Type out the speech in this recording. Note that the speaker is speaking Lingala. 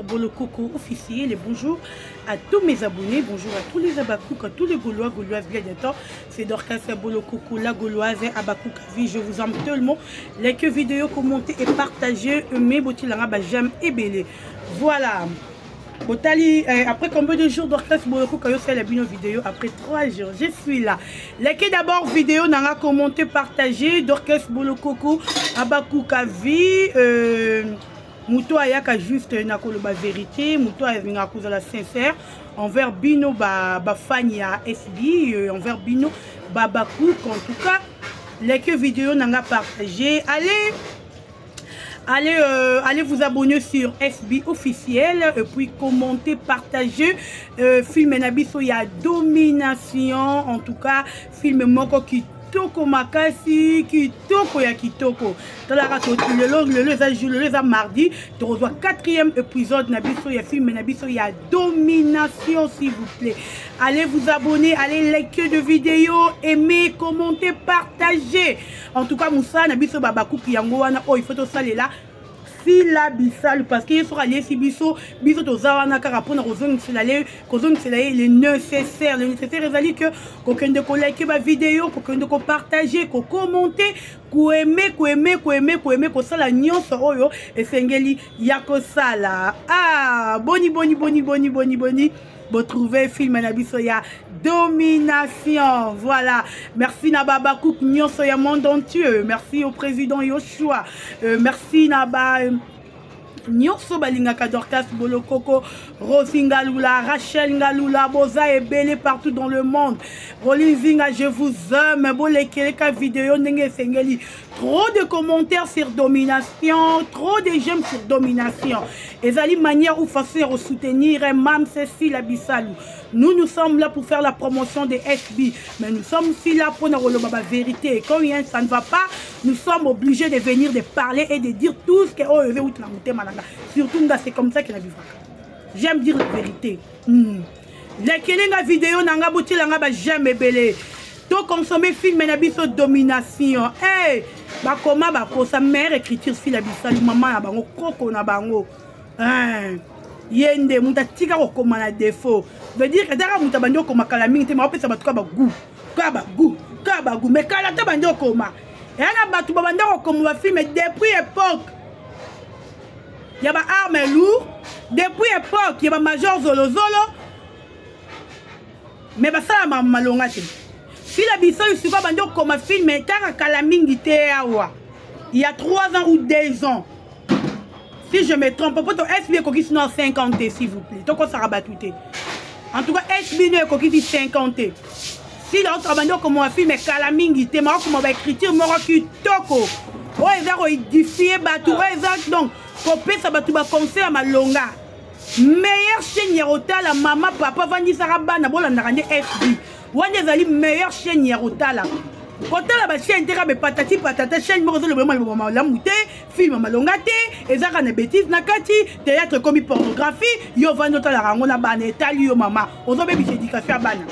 Bolokoko officiel et bonjour à tous mes abonnés, bonjour à tous les Abakouk, à tous les Gaulois, Gauloises gladiateurs. C'est Dorcas Bolokoko, la Gauloise et Abakouk vie. Je vous aime tellement. Like vidéo, commentez et partagez. Mes botilanga, j'aime et belé. Voilà. Botali, après combien de jours Dorcas Bolokoko a fait la vidéo? Après 3 jours, je suis là. Likez d'abord vidéo, nanga commenté, partagez. Dorcas Bolokoko, Abakouk vie. Mouto ayaka juste na koloba vérité, Mouto ayaka cause la sincère envers Bino Fania SB, envers Bino Babakouk. En tout cas, les vidéos n'anga partagé. Allez vous abonner sur SB officiel et puis commenter, partager. Film Nabiso, il y a domination. En tout cas, film Moko qui Kitoko makasi, kitoko ya kitoko. Dans la rato, le mardi, tu reçois 4e épisode Nabiso, ya film Nabiso, il y a domination s'il vous plaît. Allez vous abonner, allez liker de vidéos, aimer, commenter, partager. En tout cas, Moussa Nabiso Babakouk yango wana, oh il faut tout ça là. Si la bisal parce qu'il sera lié si biso tozawana karapona kozong c'est le nécessaire ezali que quelqu'un de liker ma vidéo, quelqu'un de partager, ko commenter, ko aimer ko sala nyonso oyo esengeli yako sala. Ah boni vous trouvez film Nabisoya domination. Voilà, merci Nababa Kouk Nyonsoya monde entier, merci au président Yoshua, merci Naba Nyonso balingaka Dorcas Bolokoko, Rosinga Lula, Rachel Ngalula, Boza et Belé partout dans le monde. Rolinzinga, je vous aime. Bolekeleka vidéo nenge sengeli. Trop de commentaires sur domination, trop de j'aime sur domination. Et ça manière ou façon de soutenir Mam Cécile Abissalou. Nous sommes là pour faire la promotion des SB, mais nous sommes aussi là pour nous la vérité. Et quand ça ne va pas, nous sommes obligés de venir, de parler et de dire tout ce que surtout c'est comme ça qu'il a vu. J'aime dire la vérité. Les kelinga vidéo nanga bouti langa j'aime belé. To consommer film nabiso domination. Eh, ba koma ba ko sa mère écriture fil abisali maman na bango koko na bango. Yende muta tika ko koma na défaut. Veut dire que dara muta bandi ko makala mingi te ma opesa batuka ba goût mais kala ta bandi ko ma. Et na batu ba bandi ko koma film depuis époque. Yaba arme lourd depuis époque yaba major Zolo. Mais bah ça m'a malongate. Si la biso il suffit bandi ko ma film mais kaka kala mingi te awa. Il y a 3 ans ou 2 ans. Si je me trompe, pour ton SB qui sont 50 s'il vous plaît. Donc ça rabat tout. En tout cas, SB qui 50. Si l'autre abandon comme on filme Kalamingi, t'es marrant comme on va écrire, Moroki Toko. Oh, ils ont édifié Batou, exact. Donc, copé ça Batou va conseil à ma longa. Meilleure chaîne Yerota, la maman, papa, Vandi Sarabana, bon, on a rendu SB. Wanda Zali, meilleure chaîne Yerota là. Quand la chaîne est patati patata, chaîne le moment la mouté, film malongate, et ça des bêtises nakati, théâtre comme pornographie, yo va noter la rangona bane, tali yo mama, on a bébé éducation à bana.